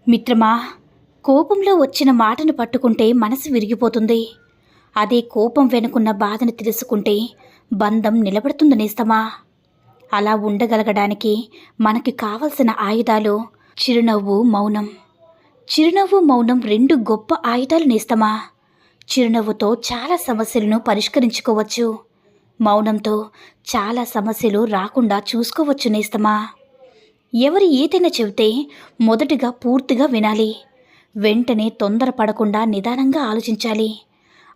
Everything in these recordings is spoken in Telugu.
మిత్రమా, కోపంలో వచ్చిన మాటను పట్టుకుంటే మనసు విరిగిపోతుంది. అదే కోపం వెనుకున్న బాధను తెలుసుకుంటే బంధం నిలబడుతుంది నేస్తమా. అలా ఉండగలగడానికి మనకి కావలసిన ఆయుధాలు చిరునవ్వు, మౌనం. చిరునవ్వు, మౌనం రెండు గొప్ప ఆయుధాలు నేస్తమా. చిరునవ్వుతో చాలా సమస్యలను పరిష్కరించుకోవచ్చు. మౌనంతో చాలా సమస్యలు రాకుండా చూసుకోవచ్చు నేస్తమా. ఎవరు ఏదైనా చెబితే మొదటిగా పూర్తిగా వినాలి. వెంటనే తొందరపడకుండా నిదానంగా ఆలోచించాలి.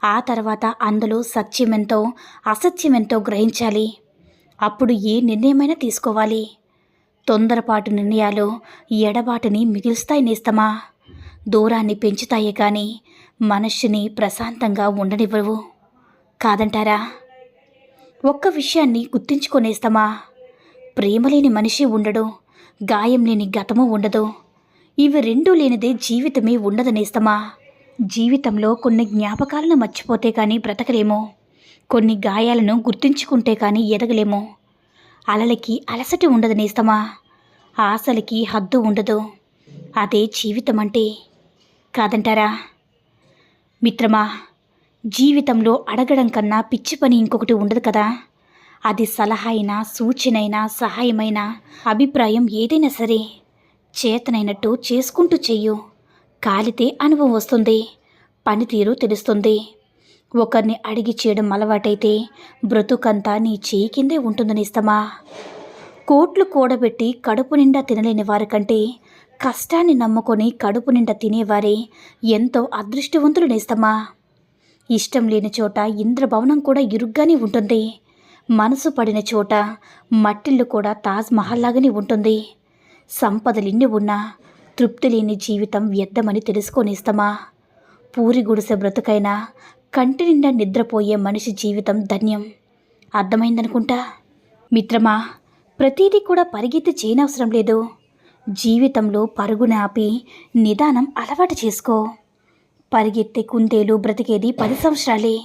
ఆ తర్వాత అందులో సత్యమెంతో అసత్యమెంతో గ్రహించాలి. అప్పుడు ఏ నిర్ణయమైనా తీసుకోవాలి. తొందరపాటు నిర్ణయాలు ఎడబాటుని మిగిల్స్తాయి నేస్తమా. దూరాన్ని పెంచుతాయే కానీ మనస్సుని ప్రశాంతంగా ఉండనివ్వవు, కాదంటారా? ఒక్క విషయాన్ని గుర్తించుకొనేస్తమా. ప్రేమలేని మనిషి ఉండడు, గాయం లేని గతము ఉండదు. ఇవి రెండూ లేనిదే జీవితమే ఉండదు నేస్తమా. జీవితంలో కొన్ని జ్ఞాపకాలను మర్చిపోతే కానీ బ్రతకలేము. కొన్ని గాయాలను గుర్తుంచుకుంటే కానీ ఎదగలేము. అలలకి అలసట ఉండదు నేస్తమా. ఆశలకి హద్దు ఉండదు. అదే జీవితం అంటే, కాదంటారా? మిత్రమా, జీవితంలో అడగడం కన్నా పిచ్చి పని ఇంకొకటి ఉండదు కదా. అది సలహా అయినా, సూచనైనా, సహాయమైనా, అభిప్రాయం ఏదైనా సరే చేతనైనట్టు చేసుకుంటూ చెయ్యు. కాలితే అనుభవం వస్తుంది, పనితీరు తెలుస్తుంది. ఒకరిని అడిగి చేయడం అలవాటైతే బ్రతుకంతా నీ చేయి కిందే ఉంటుంది నేస్తమా. కోట్లు కూడబెట్టి కడుపు నిండా తినలేని వారి కంటే కష్టాన్ని నమ్ముకొని కడుపు నిండా తినేవారే ఎంతో అదృష్టవంతులు నేస్తమా. ఇష్టం లేని చోట ఇంద్రభవనం కూడా ఇరుగ్గానే ఉంటుంది. మనసు పడిన చోట మట్టిల్లు కూడా తాజ్ మహల్ లాగానే ఉంటుంది. సంపదలిన్ని ఉన్నా తృప్తి లేని జీవితం వ్యర్థమని తెలుసుకోనేస్తమా. పూరి గుడిసె బ్రతుకైనా కంటి నిండా నిద్రపోయే మనిషి జీవితం ధన్యం. అర్థమైందనుకుంటా. మిత్రమా, ప్రతీదీ కూడా పరిగెత్తి చేయనవసరం లేదు. జీవితంలో పరుగున ఆపి నిదానం అలవాటు చేసుకో. పరిగెత్తే కుందేలు బ్రతికేది 10 సంవత్సరాలే.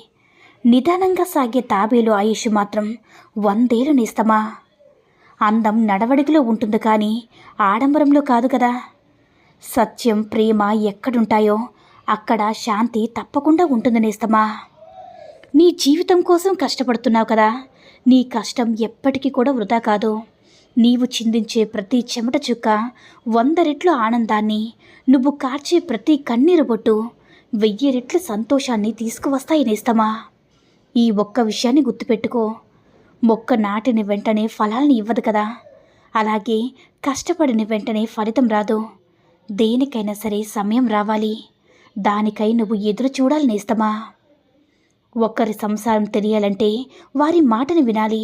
నిదానంగా సాగే తాబేలు ఆయుష్ మాత్రం 100 ఏళ్ళు నేస్తమా. అందం నడవడికలో ఉంటుంది కానీ ఆడంబరంలో కాదు కదా. సత్యం, ప్రేమ ఎక్కడుంటాయో అక్కడ శాంతి తప్పకుండా ఉంటుంది నేస్తమా. నీ జీవితం కోసం కష్టపడుతున్నావు కదా. నీ కష్టం ఎప్పటికీ కూడా వృధా కాదు. నీవు చిందించే ప్రతి చెమట చుక్క 100 రెట్లు ఆనందాన్ని, నువ్వు కార్చే ప్రతి కన్నీరు బొట్టు 1000 రెట్ల సంతోషాన్ని తీసుకువస్తాయి నేస్తమా. ఈ ఒక్క విషయాన్ని గుర్తుపెట్టుకో. మొక్క నాటిన వెంటనే ఫలాల్ని ఇవ్వదు కదా. అలాగే కష్టపడిన వెంటనే ఫలితం రాదు. దేనికైనా సరే సమయం రావాలి. దానికై నువ్వు ఎదురు చూడాలి నేస్తమా. ఒకరి సంసారం తెలియాలంటే వారి మాటను వినాలి.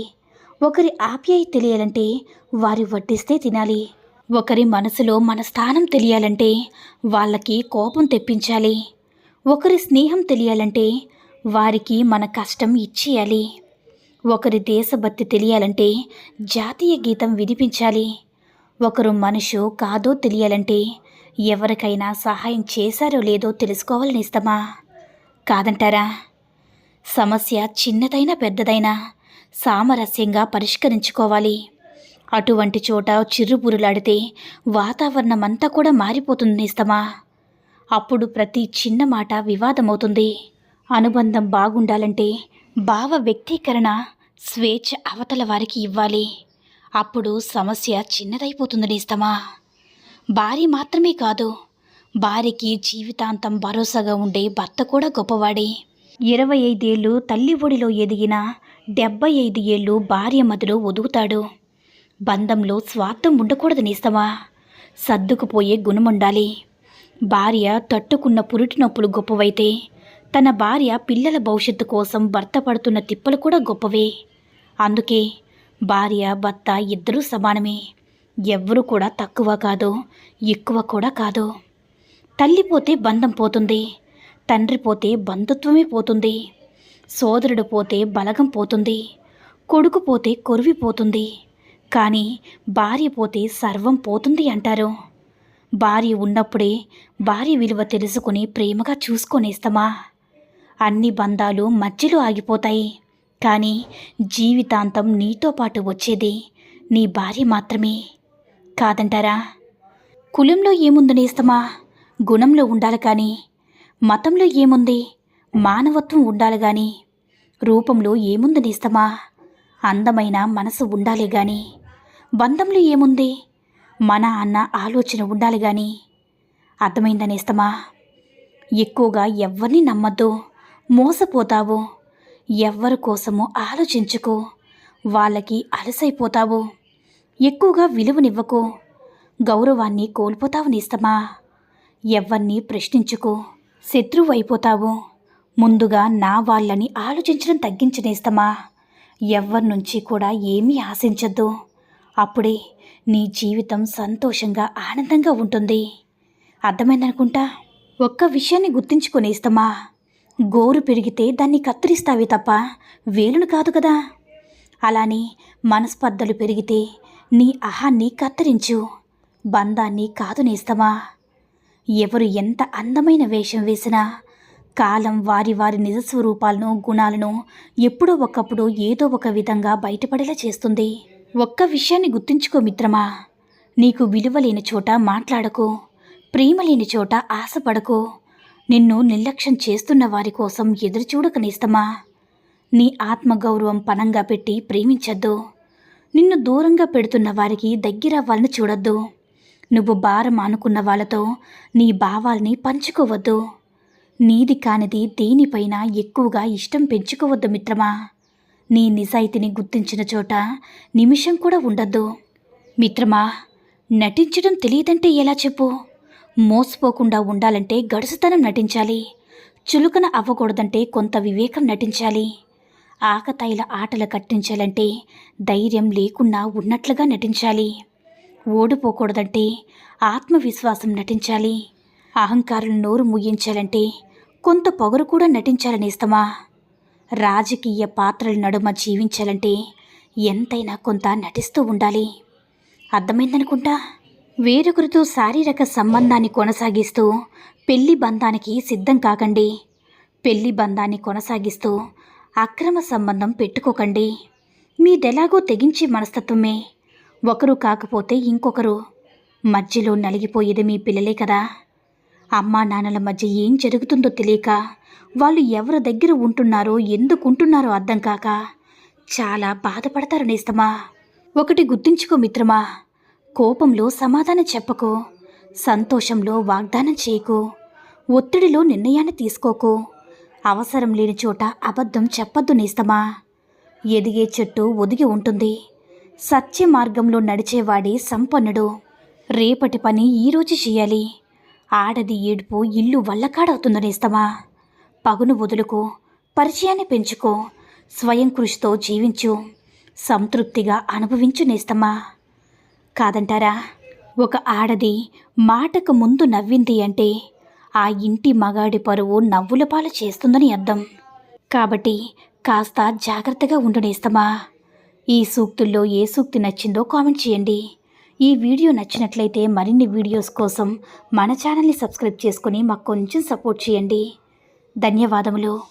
ఒకరి ఆప్యాయత తెలియాలంటే వారి వడ్డిస్తే తినాలి. ఒకరి మనసులో మన స్థానం తెలియాలంటే వాళ్ళకి కోపం తెప్పించాలి. ఒకరి స్నేహం తెలియాలంటే వారికి మన కష్టం ఇచ్చేయాలి. ఒకరి దేశభక్తి తెలియాలంటే జాతీయ గీతం వినిపించాలి. ఒకరు మనిషో కాదో తెలియాలంటే ఎవరికైనా సహాయం చేశారో లేదో తెలుసుకోవాలని ఇస్తామా, కాదంటారా? సమస్య చిన్నదైనా పెద్దదైనా సామరస్యంగా పరిష్కరించుకోవాలి. అటువంటి చోట చిర్రుబురులాడితే వాతావరణం అంతా కూడా మారిపోతుంది ఇస్తామా. అప్పుడు ప్రతి చిన్న మాట వివాదమవుతుంది. అనుబంధం బాగుండాలంటే భావ వ్యక్తీకరణ, స్వేచ్ఛ అవతల వారికి ఇవ్వాలి. అప్పుడు సమస్య చిన్నదైపోతుంది నేస్తమా. భార్య మాత్రమే కాదు, భార్యకి జీవితాంతం భరోసాగా ఉండే భర్త కూడా గొప్పవాడే. 25 ఏళ్ళు తల్లి ఒడిలో ఎదిగిన 75 ఏళ్ళు భార్య మదిలో ఒదుగుతాడు. బంధంలో స్వార్థం ఉండకూడదు నేస్తమా. సర్దుకుపోయే గుణముండాలి. భార్య తట్టుకున్న పురిటి నొప్పులు గొప్పవైతే తన భార్య పిల్లల భవిష్యత్తు కోసం భర్త పడుతున్న తిప్పలు కూడా గొప్పవే. అందుకే భార్య భర్త ఇద్దరూ సమానమే. ఎవ్వరూ కూడా తక్కువ కాదు, ఎక్కువ కూడా కాదు. తల్లి పోతే బంధం పోతుంది, తండ్రి పోతే బంధుత్వమే పోతుంది, సోదరుడు పోతే బలగం పోతుంది, కొడుకు పోతే కొరివిపోతుంది. కానీ భార్య పోతే సర్వం పోతుంది అంటారు. భార్య ఉన్నప్పుడే భార్య విలువ తెలుసుకుని ప్రేమగా చూసుకొనేస్తామా. అన్ని బంధాలు మధ్యలో ఆగిపోతాయి, కానీ జీవితాంతం నీతో పాటు వచ్చేది నీ భార్య మాత్రమే, కాదంటారా? కులంలో ఏముంది నేస్తమా, గుణంలో ఉండాలి కానీ. మతంలో ఏముంది, మానవత్వం ఉండాలి గాని. రూపంలో ఏముంది నేస్తమా, అందమైన మనసు ఉండాలి గాని. బంధంలో ఏముంది, మన అన్న ఆలోచన ఉండాలి గాని. అర్థమైందా నేస్తమా? ఎక్కువగా ఎవ్వరిని నమ్మద్దు, మోసపోతావు. ఎవ్వరి కోసమో ఆలోచించుకో, వాళ్ళకి అలసైపోతావు. ఎక్కువగా విలువనివ్వకు, గౌరవాన్ని కోల్పోతావు నేస్తమా. ఎవ్వరిని ప్రశ్నించుకో, శత్రువు అయిపోతావు. ముందుగా నా వాళ్ళని ఆలోచించడం తగ్గించనేస్తమా. ఎవ్వరి నుంచి కూడా ఏమీ ఆశించద్దు. అప్పుడే నీ జీవితం సంతోషంగా ఆనందంగా ఉంటుంది. అర్థమైందనుకుంటా. ఒక్క విషయాన్ని గుర్తించుకునేస్తమా, గోరు పెరిగితే దాన్ని కత్తిరిస్తావే తప్ప వేలును కాదు కదా. అలానే మనస్పర్ధలు పెరిగితే నీ అహాన్ని కత్తిరించు, బంధాన్ని కాదు నేస్తమా. ఎవరు ఎంత అందమైన వేషం వేసినా కాలం వారి వారి నిజస్వరూపాలను, గుణాలను ఎప్పుడో ఒకప్పుడు ఏదో ఒక విధంగా బయటపడేలా చేస్తుంది. ఒక్క విషయాన్ని గుర్తుంచుకో మిత్రమా, నీకు విలువ లేని చోట మాట్లాడకు, ప్రేమ లేని చోట ఆశపడకు. నిన్ను నిర్లక్ష్యం చేస్తున్న వారి కోసం ఎదురుచూడక నేస్తమా. నీ ఆత్మగౌరవం పణంగా పెట్టి ప్రేమించద్దు. నిన్ను దూరంగా పెడుతున్న వారికి దగ్గరవ్వాలని చూడొద్దు. నువ్వు భారం అనుకున్న వాళ్ళతో నీ భావాల్ని పంచుకోవద్దు. నీది కానిది దేనిపైన ఎక్కువగా ఇష్టం పెంచుకోవద్దు మిత్రమా. నీ నిజాయితీని గుర్తించిన చోట నిమిషం కూడా ఉండద్దు. మిత్రమా, నటించడం తెలియదంటే ఎలా చెప్పు. మోసపోకుండా ఉండాలంటే గడుసుతనం నటించాలి. చులుకన అవ్వకూడదంటే కొంత వివేకం నటించాలి. ఆకతాయిల ఆటలు కట్టించాలంటే ధైర్యం లేకున్నా ఉన్నట్లుగా నటించాలి. ఓడిపోకూడదంటే ఆత్మవిశ్వాసం నటించాలి. అహంకారులు నోరు ముయ్యించాలంటే కొంత పొగరు కూడా నటించాలనేస్తమా. రాజకీయ పాత్రల నడుమ జీవించాలంటే ఎంతైనా కొంత నటిస్తూ ఉండాలి. అర్థమైందనుకుంటా. వేరొకరితో శారీరక సంబంధాన్ని కొనసాగిస్తూ పెళ్లి బంధానికి సిద్ధం కాకండి. పెళ్లి బంధాన్ని కొనసాగిస్తూ అక్రమ సంబంధం పెట్టుకోకండి. మీదెలాగో తెగించే మనస్తత్వమే. ఒకరు కాకపోతే ఇంకొకరు. మధ్యలో నలిగిపోయేది మీ పిల్లలే కదా. అమ్మా నాన్నల మధ్య ఏం జరుగుతుందో తెలియక, వాళ్ళు ఎవరి దగ్గర ఉంటున్నారో, ఎందుకుంటున్నారో అర్థం కాక చాలా బాధపడతారు నేస్తమా. ఒకటి గుర్తుంచుకో మిత్రమా, కోపంలో సమాధానం చెప్పకు, సంతోషంలో వాగ్దానం చేయకు, ఒత్తిడిలో నిర్ణయాన్ని తీసుకోకు, అవసరం లేని చోట అబద్ధం చెప్పొద్దు నేస్తమా. ఎదిగే చెట్టు ఒదిగి ఉంటుంది. సత్య మార్గంలో నడిచేవాడే సంపన్నుడు. రేపటి పని ఈరోజు చేయాలి. ఆడది ఏడుపు ఇల్లు వల్లకాడవుతుందో నేస్తమా. పగును వదులుకో, పరిచయాన్ని పెంచుకో, స్వయం కృషితో జీవించు, సంతృప్తిగా అనుభవించు నేస్తమా. కాదంటారా? ఒక ఆడది మాటకు ముందు నవ్వింది అంటే ఆ ఇంటి మగాడి పరువు నవ్వుల పాలు చేస్తుందని అర్థం. కాబట్టి కాస్త జాగ్రత్తగా ఉండు నేస్తమా. ఈ సూక్తుల్లో ఏ సూక్తి నచ్చిందో కామెంట్ చేయండి. ఈ వీడియో నచ్చినట్లయితే మరిన్ని వీడియోస్ కోసం మన ఛానల్ని సబ్స్క్రైబ్ చేసుకొని మాకు కొంచెం సపోర్ట్ చేయండి. ధన్యవాదములు.